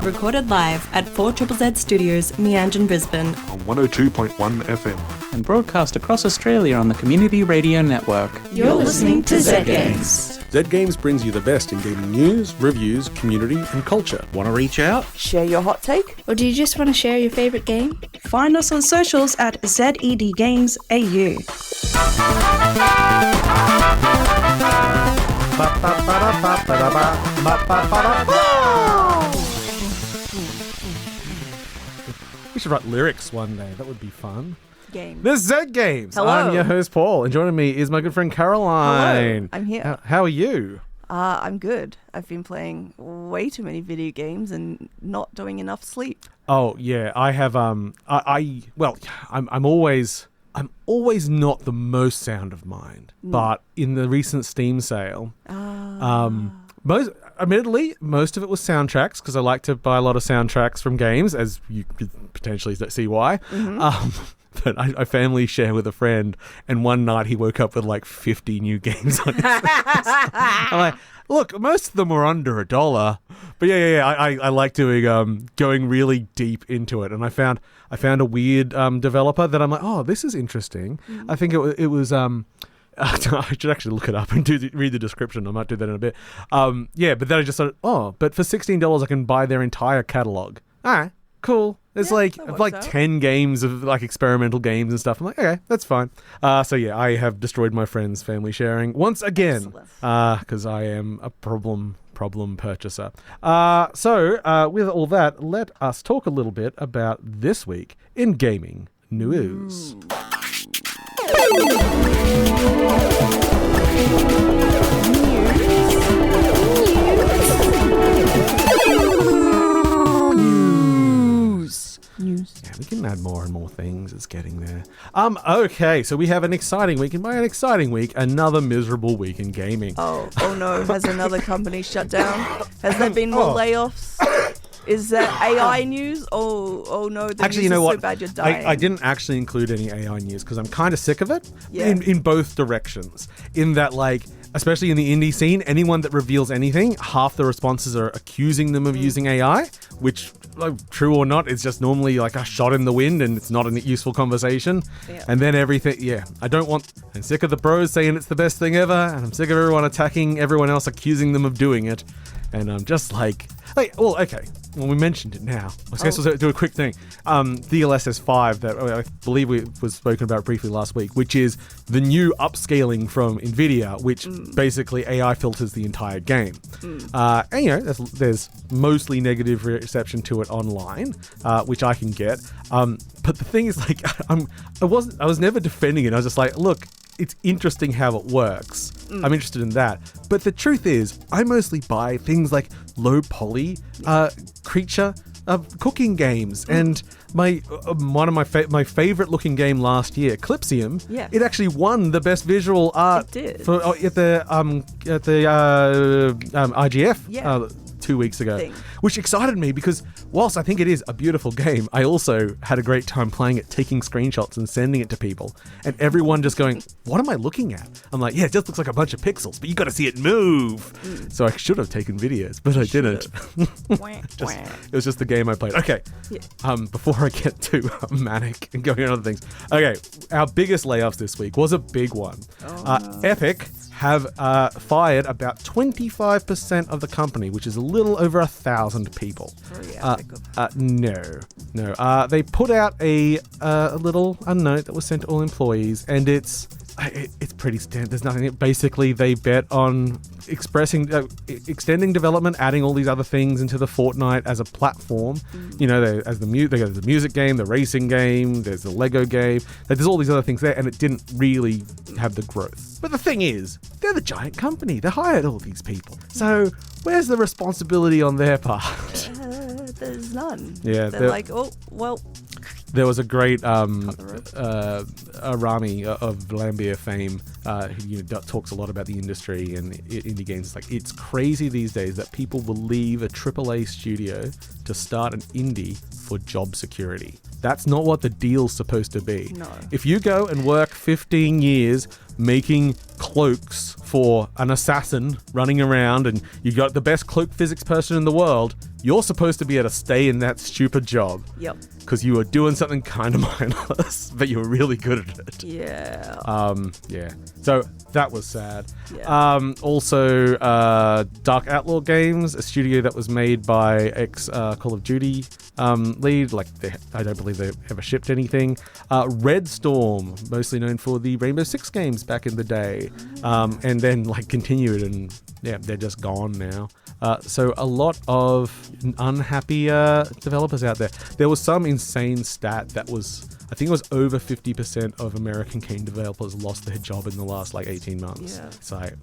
recorded live at 4ZZZ Studios, Meanjin, Brisbane. On 102.1 FM. And broadcast across Australia on the Community Radio Network. You're listening to Zed Games. Zed Games brings you the best in gaming news, reviews, community and culture. Want to reach out? Share your hot take? Or do you just want to share your favourite game? Find us on socials at ZED Games AU. We should write lyrics one day. That would be fun. Game. This is Zed Games. Hello. I'm your host, Paul, and joining me is my good friend Caroline. Hello. I'm here. How are you? I'm good. I've been playing way too many video games and not doing enough sleep. Oh yeah, I have. I'm always not the most sound of mind, but in the recent Steam sale, Admittedly, most of it was soundtracks because I like to buy a lot of soundtracks from games, as you could potentially see why. Mm-hmm. But I family share with a friend, and one night he woke up with like 50 new games on his list. I'm like, look, most of them were under $1. But yeah, I like doing going really deep into it, and I found a weird developer that I'm like, oh, this is interesting. Mm-hmm. I think it was. I should actually look it up and read the description. I might do that in a bit. But then I just thought, but for $16 I can buy their entire catalog. All right, cool. There's like 10 games of like experimental games and stuff. I'm like, okay, that's fine. So yeah, I have destroyed my friend's family sharing once again because I am a problem purchaser. So with all that, let us talk a little bit about this week in gaming news. News. Yeah, we can add more and more things. It's getting there. Okay, so we have an exciting week, and by an exciting week, another miserable week in gaming. Oh no! Has another company shut down? Has there been more layoffs? Is that AI news? Oh no! Actually, you know what? So bad you're dying. I didn't actually include any AI news because I'm kind of sick of it. Yeah. In both directions. In that, like, especially in the indie scene, anyone that reveals anything, half the responses are accusing them of using AI, which, like, true or not, is just normally like a shot in the wind and it's not a useful conversation. Yeah. And then everything, I'm sick of the pros saying it's the best thing ever, and I'm sick of everyone attacking everyone else, accusing them of doing it. And I'm just like, okay. Well, we mentioned it now. I guess we'll do a quick thing. DLSS 5 that I believe was spoken about briefly last week, which is the new upscaling from NVIDIA, which basically AI filters the entire game. And there's mostly negative reception to it online, which I can get. But the thing is, like, I was never defending it. I was just like, look, it's interesting how it works. I'm interested in that. But the truth is, I mostly buy things like low poly creature cooking games. And one of my favorite looking game last year, Clipsium, it actually won the best visual art at the IGF 2 weeks ago, which excited me because whilst I think it is a beautiful game, I also had a great time playing it, taking screenshots and sending it to people, and everyone just going, what am I looking at? I'm like, yeah, it just looks like a bunch of pixels, but you got to see it move. So I should have taken videos, but I didn't. It was just the game I played. Okay. Before I get too manic and going on other things. Okay, our biggest layoffs this week was a big one. Epic have fired about 25% of the company, which is a little over 1,000 people. No. They put out a little note that was sent to all employees, and it's pretty standard. There's nothing. Basically, they bet on extending development, adding all these other things into the Fortnite as a platform. They got the music game, the racing game, there's the Lego game. There's all these other things there, and it didn't really have the growth. But the thing is, they're the giant company. They hired all these people. So where's the responsibility on their part? There's none. Yeah, they're like, oh well. There was a great Arami of Lambia fame who talks a lot about the industry and indie games. It's crazy these days that people will leave a AAA studio to start an indie for job security. That's not what the deal's supposed to be. No. If you go and work 15 years making cloaks for an assassin running around, and you got the best cloak physics person in the world, you're supposed to be able to stay in that stupid job. Yep. Because you were doing something kind of mindless, but you were really good at it. Yeah. Yeah. So that was sad. Yeah. Also, Dark Outlaw Games, a studio that was made by ex-Call of Duty lead. I don't believe they ever shipped anything. Red Storm, mostly known for the Rainbow Six games back in the day. And then continued, and yeah, they're just gone now. So a lot of unhappy developers out there. There was some insane stat that was, I think it was over 50% of American game developers lost their job in the last 18 months. Yeah. It's like,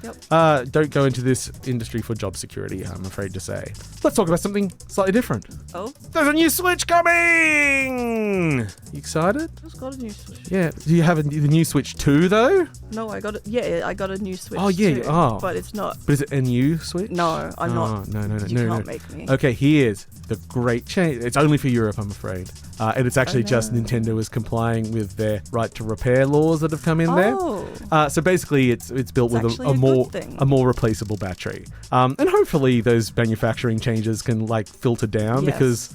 Yep. don't go into this industry for job security, I'm afraid to say. Let's talk about something slightly different. Oh? There's a new Switch coming! You excited? Just got a new Switch. Yeah. Do you have the new Switch 2 though? No, I got it. Yeah, I got a new Switch. Oh, yeah. too, Oh. But it's not. But is it a new Switch? No, I'm not. No. You can't make me. Okay, here's the great change. It's only for Europe, I'm afraid. And it's actually just Nintendo is complying with their right to repair laws that have come in there. So basically, it's built with actually a a more good thing. a more replaceable battery. And hopefully those manufacturing changes can filter down Yes, because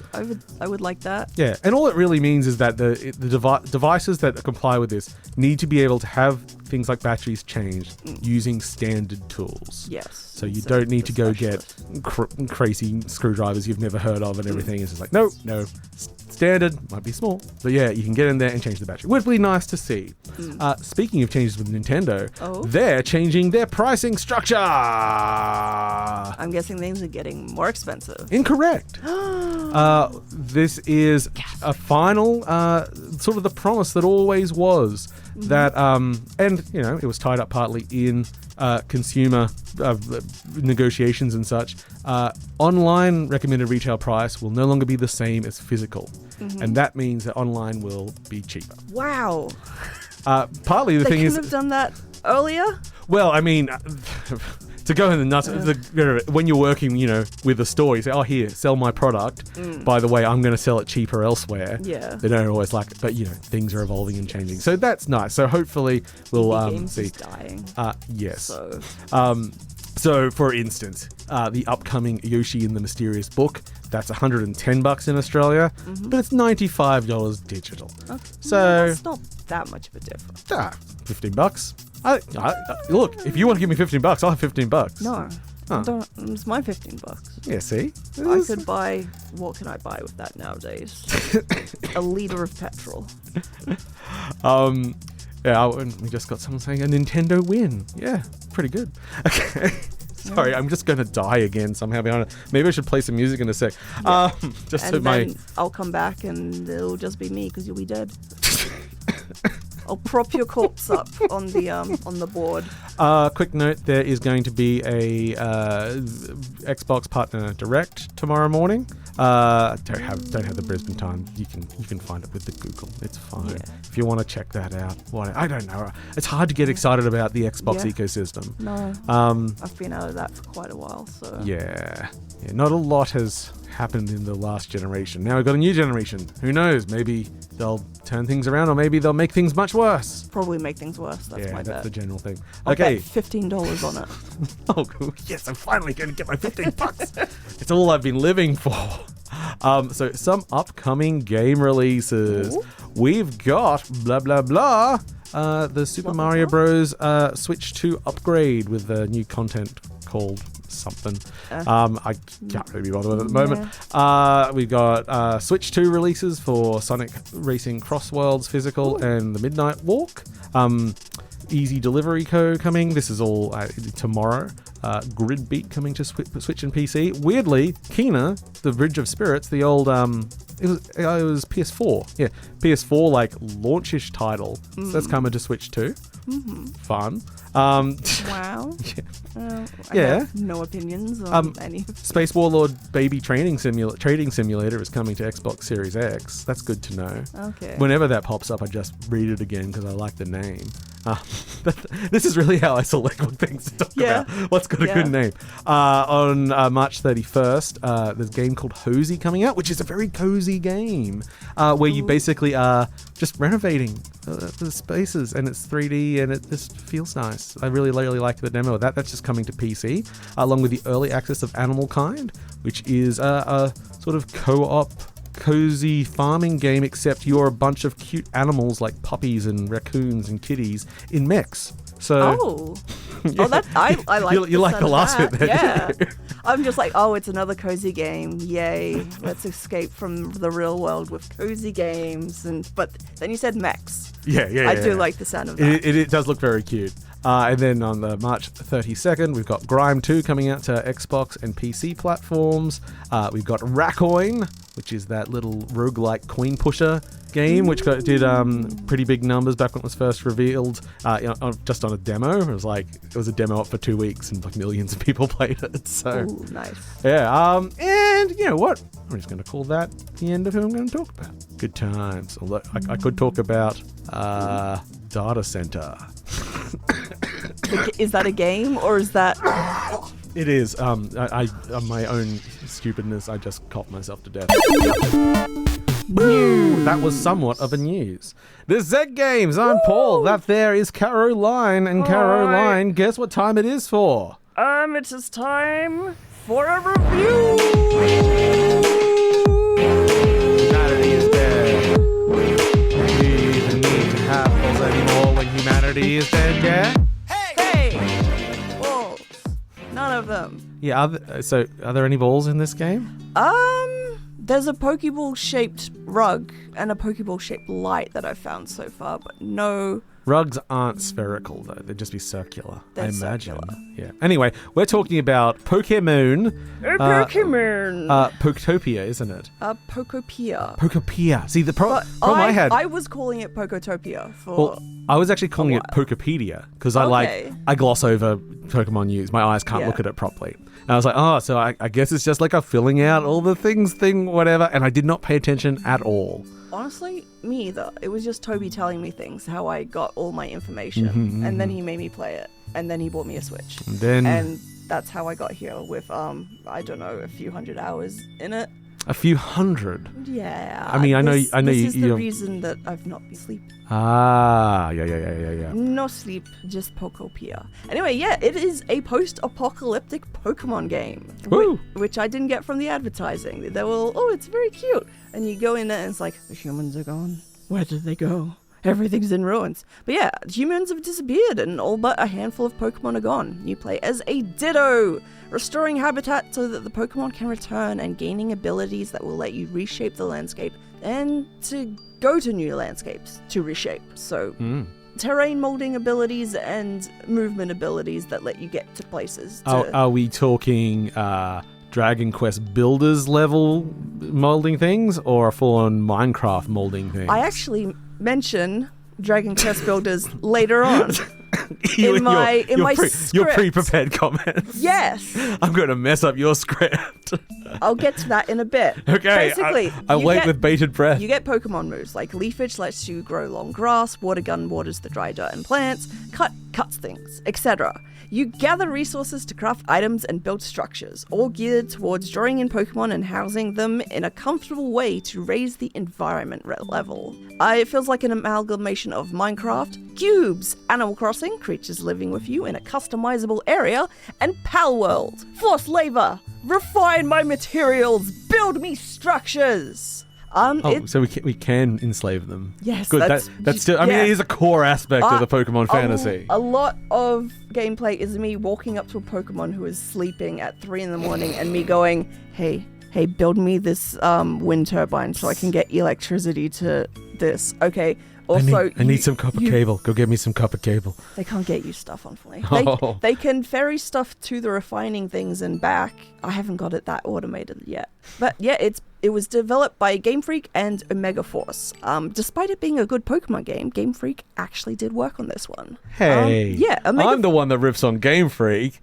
I would like that. yeah, and all it really means is that the devices that comply with this need to be able to have things like batteries changed using standard tools. Yes. So you don't need to go get crazy screwdrivers you've never heard of and everything. It's just no. Standard, might be small. But yeah, you can get in there and change the battery. Would be nice to see. Speaking of changes with Nintendo, they're changing their pricing structure. I'm guessing things are getting more expensive. Incorrect. This is a final sort of the promise that always was that, and it was tied up partly in consumer negotiations and such. Online recommended retail price will no longer be the same as physical, and that means that online will be cheaper. Wow. Partly the They thing could is, have done that earlier. well, I mean, to go in the nuts, when you're working, with a store, you say, "Oh, here, sell my product. By the way, I'm going to sell it cheaper elsewhere." Yeah. They don't always but things are evolving and changing, so that's nice. So hopefully we'll Games see. is dying. Yes. So. So, for instance, the upcoming Yoshi and the Mysterious Book, that's $110 in Australia, but it's $95 digital. Okay. So That's not that much of a difference. $15. Look, if you want to give me $15, I'll have $15. No. Huh. It's my $15. Yeah, see? I could buy. What can I buy with that nowadays? A liter of petrol. Yeah, we just got someone saying a Nintendo win. Yeah, pretty good. Okay. Sorry, I'm just going to die again somehow behind it. Maybe I should play some music in a sec. Yeah. Just and so then I'll come back and it'll just be me because you'll be dead. I'll prop your corpse up on the board. Quick note: there is going to be a Xbox Partner Direct tomorrow morning. Don't have the Brisbane time. You can find it with the Google. It's fine. Yeah. If you want to check that out. I don't know. It's hard to get excited about the Xbox ecosystem. No. I've been out of that for quite a while. So. Yeah. Not a lot has happened in the last generation. Now we've got a new generation. Who knows? Maybe they'll turn things around, or maybe they'll make things much worse. Probably make things worse. That's my bet. That's the general thing. I'll Okay. bet $15 on it. Oh, cool. Yes, I'm finally going to get my $15. It's all I've been living for. So some upcoming game releases. Ooh. We've got blah blah blah. The Super Mario Bros. Switch 2 upgrade with new content called something. I can't really be bothered with it at the moment. We've got Switch 2 releases for Sonic Racing Cross Worlds Physical and the Midnight Walk. Easy Delivery Co. coming. This is all tomorrow. Grid Beat coming to Switch and PC. Weirdly, Kena, the Bridge of Spirits, the old it was PS4. Yeah, PS4 launch-ish title. So that's coming to Switch too. Fun. Wow. I have no opinions on any. Space Warlord Baby Trading Simulator is coming to Xbox Series X. That's good to know. Okay. Whenever that pops up, I just read it again because I like the name. This is really how I select what things to talk Yeah. about. What's got a good name? On March 31st, there's a game called Hosey coming out, which is a very cozy game where you basically are just renovating the spaces, and it's 3D and it just feels nice. I really like the demo of that. That's just coming to PC, along with the early access of Animal Kind, which is a sort of co-op cozy farming game, except you're a bunch of cute animals like puppies and raccoons and kitties in mechs. So that I like. You like the last bit there, yeah. didn't you? I'm just like, it's another cozy game. Yay! Let's escape from the real world with cozy games. But then you said mechs. Yeah. I do like the sound of that. It does look very cute. And then on the March 32nd, we've got Grime 2 coming out to Xbox and PC platforms. We've got Raccoin, which is that little roguelike coin pusher game, which did pretty big numbers back when it was first revealed, just on a demo. It was a demo up for 2 weeks, and like millions of people played it. So, Ooh, nice. Yeah. And you know what? I'm just going to call that the end of who I'm going to talk about. Good times. Although I could talk about Data Center. Is that a game or is that? It is. I on my own stupidness, I just copped myself to death. That was somewhat of a news. This is Zed Games. I'm Paul. That there is Caroline. And Caroline, guess what time it is for? It is time for a review. Humanity is dead. We even need to have balls anymore when humanity is dead, yeah? Hey, balls. None of them. Yeah, are there any balls in this game? There's a Pokeball-shaped rug and a Pokeball-shaped light that I've found so far, but no. Rugs aren't spherical, though. They'd just be circular, They're I imagine. circular. Yeah. Anyway, we're talking about Pokémon. Pokemon. Pokopia, isn't it? Pokopia. Pokopia. See, the problem I had... I was calling it Pokotopia for... Well, I was actually calling it Pokepedia, because I gloss over Pokemon news. My eyes can't look at it properly. And I was like, so I guess it's just like a filling out all the thing, whatever. And I did not pay attention at all. Honestly, me either. It was just Toby telling me things, how I got all my information. And then he made me play it. And then he bought me a Switch. And that's how I got here with, I don't know, a few hundred hours in it. A few hundred? Yeah. I mean, I know this you... is the reason that I've not been sleeping. Yeah. No sleep, just Pokopia. Anyway, yeah, it is a post-apocalyptic Pokemon game. Woo! Which I didn't get from the advertising. They were, it's very cute. And you go in there and it's like, the humans are gone. Where did they go? Everything's in ruins. But yeah, humans have disappeared and all but a handful of Pokemon are gone. You play as a Ditto, restoring habitat so that the Pokemon can return and gaining abilities that will let you reshape the landscape and to go to new landscapes to reshape. So terrain molding abilities and movement abilities that let you get to places. Are we talking Dragon Quest Builders level molding things or full-on Minecraft molding things? I actually mention Dragon Quest Builders later on. Your script. pre-prepared comments. Yes. I'm going to mess up your script. I'll get to that in a bit. Okay. Basically, I'll wait with bated breath. You get Pokemon moves, like Leafage lets you grow long grass, Water Gun waters the dry dirt and plants, cuts things, etc. You gather resources to craft items and build structures, all geared towards drawing in Pokemon and housing them in a comfortable way to raise the environment level. It feels like an amalgamation of Minecraft, cubes, Animal Crossing, creatures living with you in a customizable area, and Pal World. Force labor, refine my materials, build me structures. So we can enslave them. Yes, good. That's still. I mean, it is a core aspect of the Pokemon fantasy. A lot of gameplay is me walking up to a Pokemon who is sleeping at 3 a.m. and me going, "Hey, build me this wind turbine so I can get electricity to this." Okay. Also, I need some copper cable. Go get me some copper cable. They can't get you stuff, unfortunately. They can ferry stuff to the refining things and back. I haven't got it that automated yet. But yeah, it's It was developed by Game Freak and Omega Force. Despite it being a good Pokemon game, Game Freak actually did work on this one. Hey, I'm the one that riffs on Game Freak.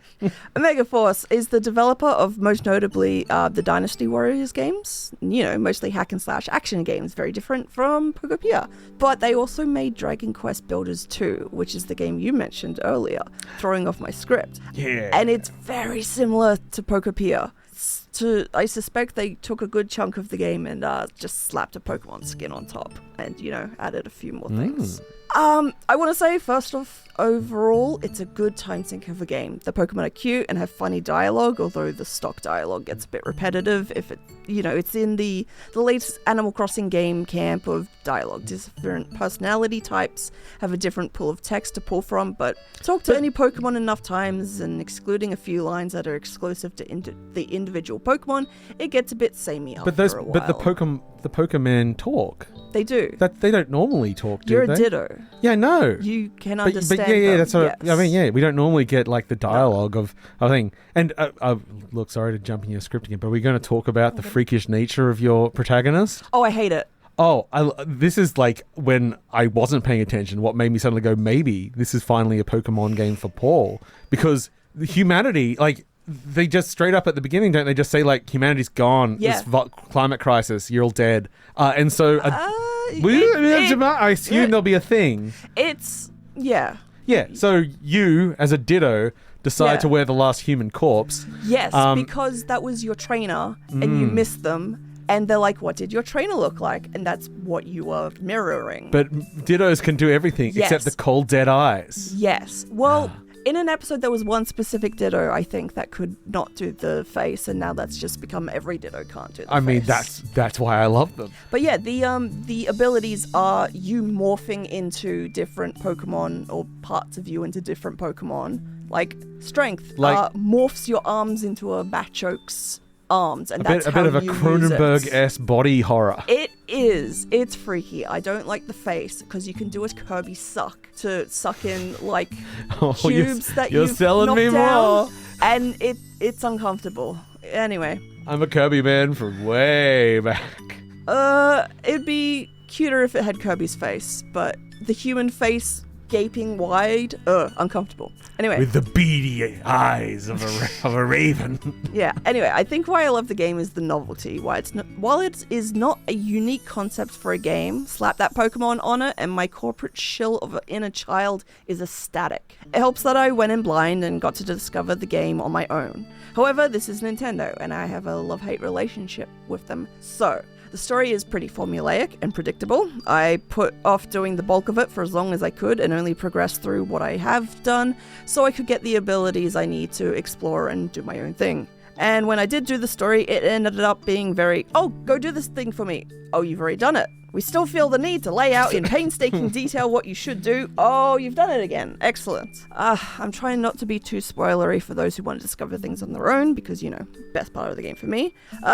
Omega Force is the developer of most notably the Dynasty Warriors games. Mostly hack and slash action games, very different from Pokopia. But they also made Dragon Quest Builders 2, which is the game you mentioned earlier, throwing off my script. Yeah. And it's very similar to Pokopia. I suspect they took a good chunk of the game and just slapped a Pokemon skin on top and, added a few more things. I want to say, first off, overall, it's a good time sink of a game. The Pokemon are cute and have funny dialogue, although the stock dialogue gets a bit repetitive if it's in the latest Animal Crossing game camp of dialogue. Different personality types have a different pool of text to pull from, but talk to any Pokemon enough times and excluding a few lines that are exclusive to the individual Pokemon, it gets a bit samey after a while. But the Pokemon talk. They do. They don't normally talk, do You're they? a Ditto. Yeah, no. You can understand But yeah, them. that's what Yes. we don't normally get like the dialogue of a thing. And look, sorry to jump in your script again, but we're going to talk about the freakish nature of your protagonist. Oh, I hate it. Oh, this is like when I wasn't paying attention, what made me suddenly go, maybe this is finally a Pokemon game for Paul. Because humanity, like, they just straight up at the beginning, don't they just say, like, humanity's gone, Yeah. this climate crisis, you're all dead. And so... I assume there'll be a thing. Yeah. Yeah, so you, as a Ditto, decide Yeah. to wear the last human corpse. Yes, because that was your trainer and you missed them. And they're like, what did your trainer look like? And that's what you were mirroring. But Dittos can do everything Yes. except the cold, dead eyes. Yes. Well, in an episode, there was one specific Ditto, I think, that could not do the face. And now that's just become every Ditto can't do the face. I mean, that's why I love them. But yeah, the abilities are you morphing into different Pokemon or parts of you into different Pokemon. Like strength morphs your arms into a Machoke's arms, and that's a bit of a you use Cronenberg-esque body horror. it. It's freaky. I don't like the face because you can do a Kirby suck to suck in like cubes that you're you've selling knocked me down, more. and it's uncomfortable. Anyway, I'm a Kirby man from way back. it'd be cuter if it had Kirby's face, but the human face gaping wide, uncomfortable. Anyway. With the beady eyes of a raven. Yeah, anyway, I think why I love the game is the novelty. While it is not a unique concept for a game, slap that Pokemon on it and my corporate shill of an inner child is ecstatic. It helps that I went in blind and got to discover the game on my own. However, this is Nintendo and I have a love-hate relationship with them, so... The story is pretty formulaic and predictable. I put off doing the bulk of it for as long as I could and only progressed through what I have done so I could get the abilities I need to explore and do my own thing. And when I did do the story, it ended up being very, oh, go do this thing for me. Oh, you've already done it. We still feel the need to lay out in painstaking detail what you should do. Oh, you've done it again. Excellent. I'm trying not to be too spoilery for those who want to discover things on their own because, best part of the game for me.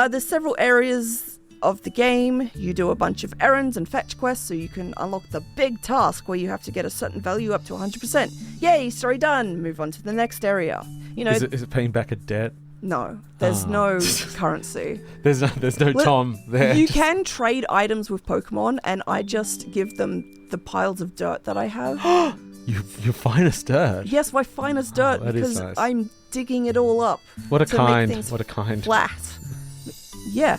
There's several areas of the game. You do a bunch of errands and fetch quests so you can unlock the big task where you have to get a certain value up to 100%. Yay, story done. Move on to the next area. Is it paying back a debt? No, there's no currency. There's no Tom there. You can trade items with Pokemon, and I just give them the piles of dirt that I have. Your finest dirt. Yes, my finest dirt that is because nice. I'm digging it all up. What a to kind. Make things What a kind. Flat. Yeah.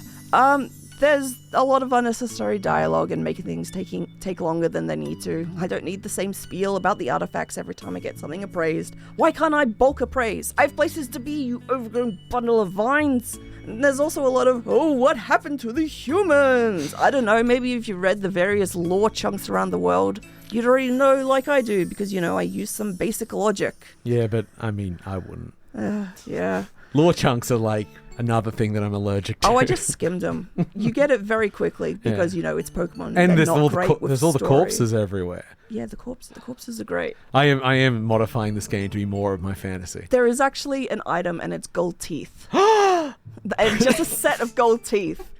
There's a lot of unnecessary dialogue and making things take longer than they need to. I don't need the same spiel about the artifacts every time I get something appraised. Why can't I bulk appraise? I have places to be, you overgrown bundle of vines. And there's also a lot of, oh, what happened to the humans? I don't know, maybe if you read the various lore chunks around the world, you'd already know like I do, because, I use some basic logic. Yeah, but, I mean, I wouldn't. Yeah. Lore chunks are like another thing that I'm allergic to. Oh, I just skimmed them. You get it very quickly because, it's Pokemon. And They're there's not great with there's all the story. corpses everywhere. Yeah, the corpses are great. I am modifying this game to be more of my fantasy. There is actually an item, and it's gold teeth. And just a set of gold teeth.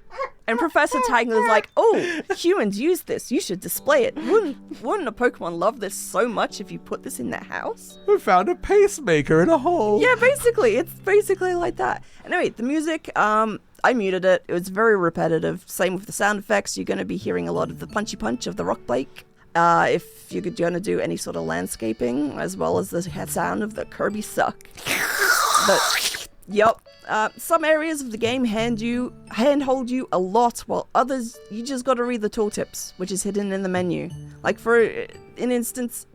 And Professor Tangler's like, oh, humans use this. You should display it. Wouldn't a Pokemon love this so much if you put this in their house? We found a pacemaker in a hole. Yeah, basically. It's basically like that. Anyway, the music, I muted it. It was very repetitive. Same with the sound effects. You're going to be hearing a lot of the punchy punch of the rock blake. If you're going to do any sort of landscaping, as well as the sound of the Kirby suck. But, yep. Some areas of the game handhold you a lot, while others, you just got to read the tooltips, which is hidden in the menu. Like, for an instance,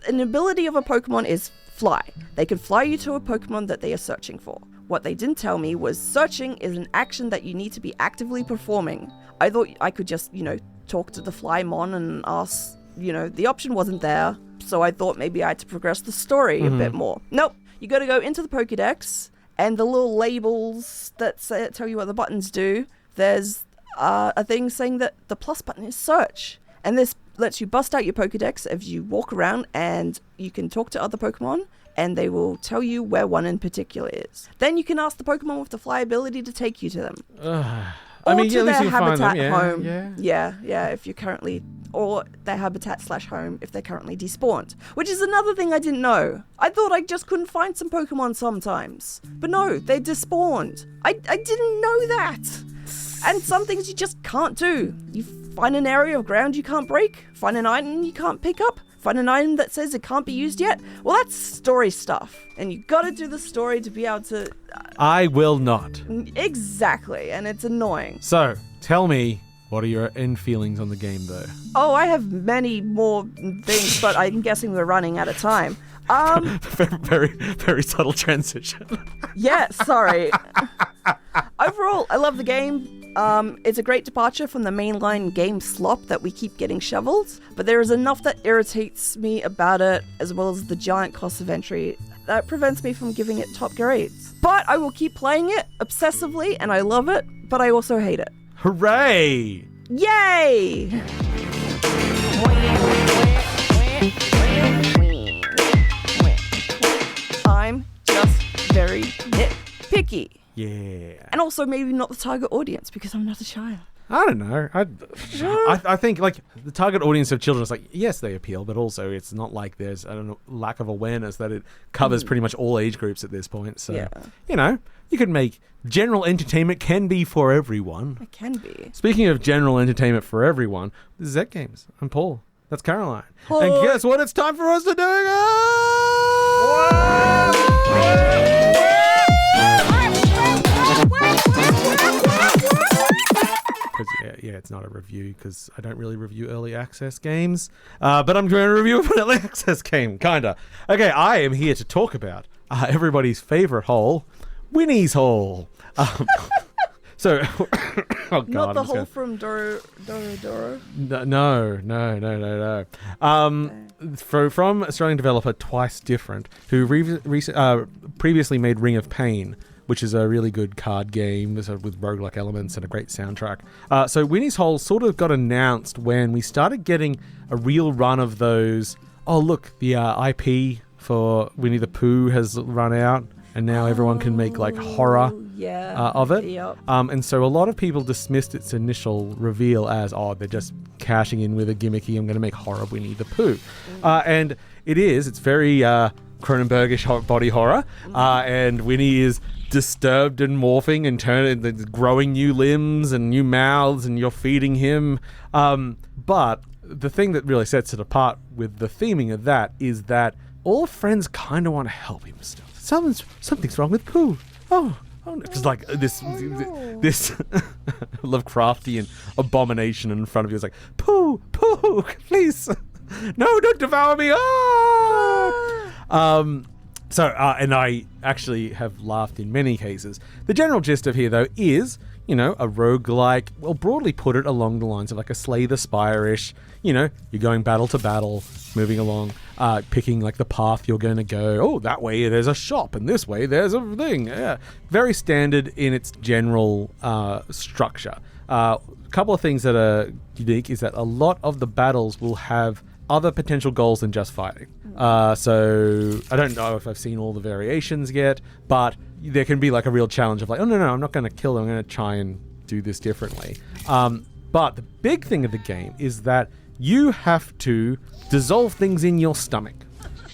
an ability of a Pokemon is fly. They can fly you to a Pokemon that they are searching for. What they didn't tell me was searching is an action that you need to be actively performing. I thought I could just, talk to the Flymon and ask, the option wasn't there. So I thought maybe I had to progress the story a bit more. Nope. You got to go into the Pokédex, and the little labels that tell you what the buttons do, there's a thing saying that the plus button is search. And this lets you bust out your Pokédex as you walk around, and you can talk to other Pokemon, and they will tell you where one in particular is. Then you can ask the Pokemon with the fly ability to take you to them. Or to their habitat home. Yeah, if you're currently... Or their habitat/home if they're currently despawned. Which is another thing I didn't know. I thought I just couldn't find some Pokemon sometimes. But no, they're despawned. I didn't know that. And some things you just can't do. You find an area of ground you can't break. Find an item you can't pick up. Find an item that says it can't be used yet. Well, that's story stuff. And you gotta do the story to be able to... I will not. Exactly, and it's annoying. So, tell me, what are your end feelings on the game, though? Oh, I have many more things, but I'm guessing we're running out of time. Very, very subtle transition. Yeah, sorry. Overall, I love the game. It's a great departure from the mainline game slop that we keep getting shoveled, but there is enough that irritates me about it, as well as the giant cost of entry, that prevents me from giving it top grades. But I will keep playing it obsessively, and I love it, but I also hate it. Hooray! Yay! I'm just very nitpicky. Yeah. And also maybe not the target audience because I'm not a child. I don't know. I think like the target audience of children is like, yes, they appeal, but also it's not like there's lack of awareness that it covers pretty much all age groups at this point. So, you could make general entertainment can be for everyone. It can be. Speaking of general entertainment for everyone, this is Zed Games. I'm Paul. That's Caroline. Hi. And guess what? It's time for us to do it's not a review because I don't really review early access games, but I'm going to review an early access game, kinda. Okay, I am here to talk about everybody's favorite hole, Winnie's Hole. So, oh God, not the hole from Doro. No. From Australian developer Twice Different, who previously made Ring of Pain, which is a really good card game with roguelike elements and a great soundtrack. So Winnie's Hole sort of got announced when we started getting a real run of those. Oh, look, the IP for Winnie the Pooh has run out, and now everyone can make like horror of it. Yep. And so a lot of people dismissed its initial reveal as, they're just cashing in with a gimmicky, I'm going to make horror Winnie the Pooh. And it's very Cronenbergish body horror, and Winnie is disturbed and morphing and growing new limbs and new mouths, and you're feeding him. But the thing that really sets it apart with the theming of that is that all friends kind of want to help him still. Something's wrong with Pooh. Oh, it's like this Lovecraftian abomination in front of you. It's like, Pooh, please, no, don't devour me. And I actually have laughed in many cases. The general gist of here, though, is, a roguelike, well, broadly put it along the lines of like a Slay the Spire-ish. You're going battle to battle, moving along, picking like the path you're going to go. Oh, that way there's a shop, and this way there's a thing. Yeah. Very standard in its general structure. A couple of things that are unique is that a lot of the battles will have other potential goals than just fighting. So I don't know if I've seen all the variations yet, but there can be like a real challenge of like, oh no, I'm not going to kill them. I'm going to try and do this differently. But the big thing of the game is that you have to dissolve things in your stomach.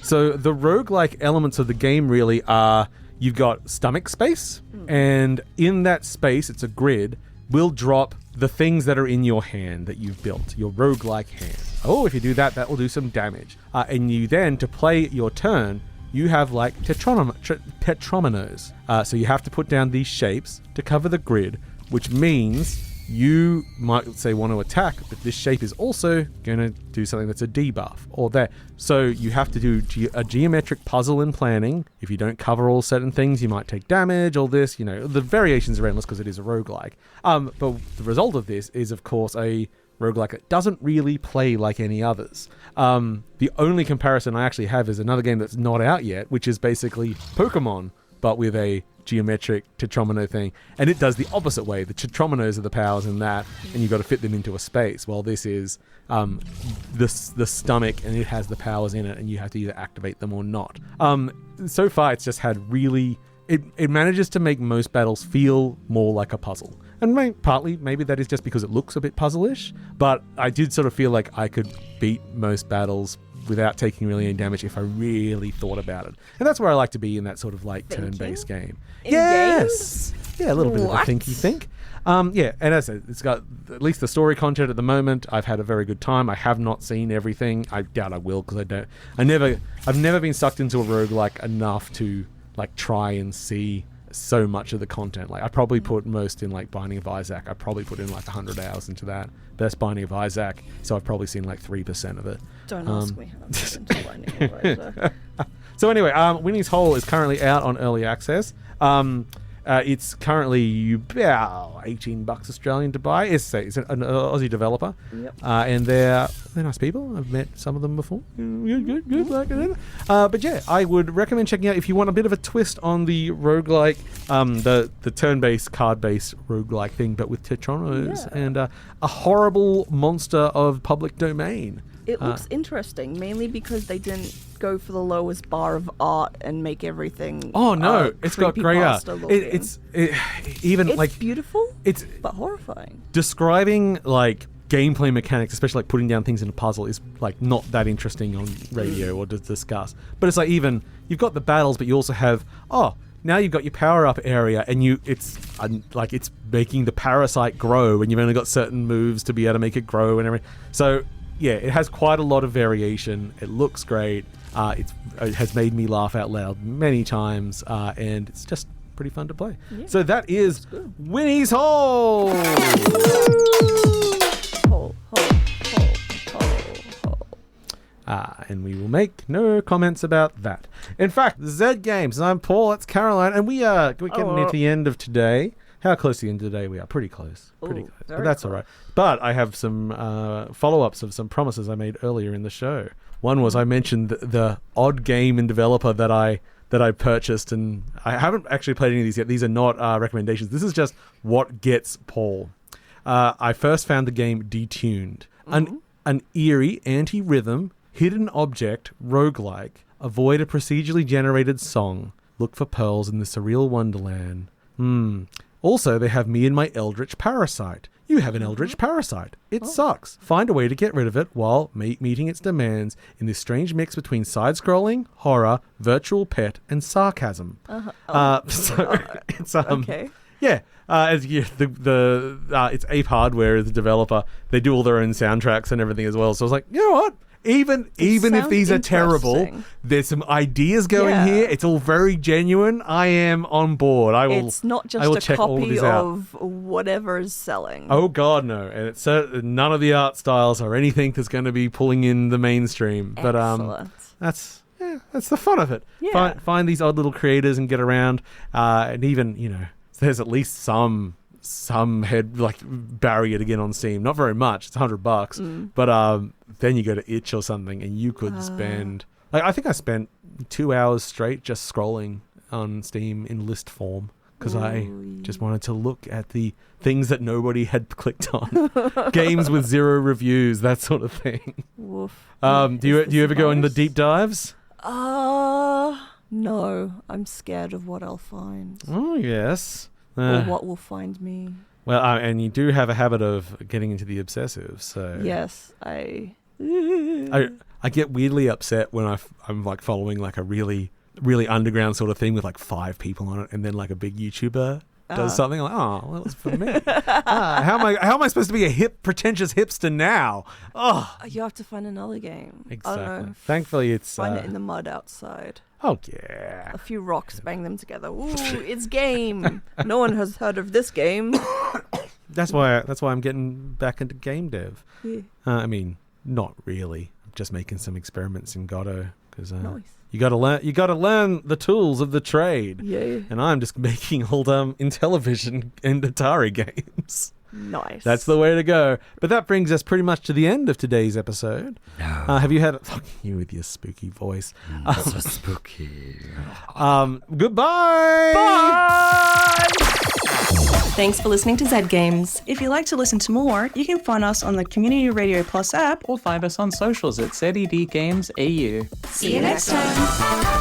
So the roguelike elements of the game really are, you've got stomach space, And in that space, it's a grid, will drop the things that are in your hand that you've built, your roguelike hand. Oh, if you do that, that will do some damage. And you then, to play your turn, you have like tetrominos. So you have to put down these shapes to cover the grid, which means you might say want to attack, but this shape is also going to do something that's a debuff or that. So you have to do a geometric puzzle in planning. If you don't cover all certain things, you might take damage, all this, the variations are endless because it is a roguelike. But the result of this is, of course, a roguelike that doesn't really play like any others. The only comparison I actually have is another game that's not out yet, which is basically Pokémon, but with a geometric tetromino thing, and it does the opposite way. The tetrominos are the powers in that, and you've got to fit them into a space, while this is the stomach, and it has the powers in it, and you have to either activate them or not. So far, it's just had really... It manages to make most battles feel more like a puzzle. And partly, maybe that is just because it looks a bit puzzle-ish, but I did sort of feel like I could beat most battles without taking really any damage if I really thought about it. And that's where I like to be in that sort of like turn-based game. Games? Yeah, a little bit of a thinky think. Yeah, and as I said, it's got at least the story content at the moment. I've had a very good time. I have not seen everything. I doubt I will because I've never been sucked into a roguelike enough to like try and see so much of the content. Like I probably put most in like Binding of Isaac. I probably put in like 100 hours into that. Best Binding of Isaac. So I've probably seen like 3% of it. Don't ask me how to into Binding of Isaac. So anyway, Winnie's Hole is currently out on early access. It's currently about $18 Australian to buy. It's an Aussie developer. Yep. And they're nice people. I've met some of them before. Good. But yeah, I would recommend checking out if you want a bit of a twist on the roguelike, the turn-based, card-based roguelike thing, but with tetrominos and a horrible monster of public domain. It looks interesting, mainly because they didn't go for the lowest bar of art and make everything. Oh no, it's got great art. It's beautiful. It's but horrifying. Describing like gameplay mechanics, especially like putting down things in a puzzle, is like not that interesting on radio or to discuss. But it's like even you've got the battles, but you also have now you've got your power-up area, and it's making the parasite grow, and you've only got certain moves to be able to make it grow and everything. So. Yeah, it has quite a lot of variation. It looks great. It has made me laugh out loud many times, and it's just pretty fun to play. Yeah. So that is Winnie's Hole! Hole. And we will make no comments about that. In fact, Zed Games, and I'm Paul, that's Caroline, and we're getting near the end of today. How close to the end of the day we are? Pretty close. But that's all right. But I have some follow-ups of some promises I made earlier in the show. One was I mentioned the odd game and developer that I purchased, and I haven't actually played any of these yet. These are not recommendations. This is just what gets Paul. I first found the game Detuned. An eerie, anti-rhythm, hidden object, roguelike. Avoid a procedurally generated song. Look for pearls in the surreal wonderland. Also, they have me and my eldritch parasite. You have an eldritch parasite. It sucks. Find a way to get rid of it while meeting its demands in this strange mix between side-scrolling, horror, virtual pet, and sarcasm. It's okay. Yeah. It's Ape Hardware is the developer. They do all their own soundtracks and everything as well. So I was like, you know what? Even if these are terrible, there's some ideas going here. It's all very genuine. I am on board. It's not just a copy of whatever is selling. Oh God, no! And it's none of the art styles or anything that's going to be pulling in the mainstream. But that's the fun of it. Yeah. Find these odd little creators and get around. And even there's at least some head like barrier to get on Steam. Not very much. It's $100, but then you go to Itch or something, and you could spend I think I spent 2 hours straight just scrolling on Steam in list form because I just wanted to look at the things that nobody had clicked on, games with 0 reviews, that sort of thing. Woof. Do you ever go in the deep dives? No, I'm scared of what I'll find. Oh yes. Or what will find me. Well, and you do have a habit of getting into the obsessive, so... Yes, I get weirdly upset when I'm like following like a really really underground sort of thing with like 5 people on it, and then like a big YouTuber does something. I'm like, oh, well, it's for me. How am I supposed to be a pretentious hipster now? Oh, You have to find another game. I exactly. don't know. Thankfully, it's Find it in the mud outside. oh yeah. A few rocks, bang them together. Ooh, it's game. No one has heard of this game. That's why I'm getting back into game dev. Yeah. I mean, not really. I'm just making some experiments in Godot because Nice. you got to learn the tools of the trade. Yeah. And I'm just making old Intellivision and Atari games. Nice. That's the way to go. But that brings us pretty much to the end of today's episode. No. Have you had you with your spooky voice? So spooky. Goodbye. Bye! Thanks for listening to Zed Games. If you'd like to listen to more, you can find us on the Community Radio Plus app. Or find us on socials at ZED Games AU. See you next time.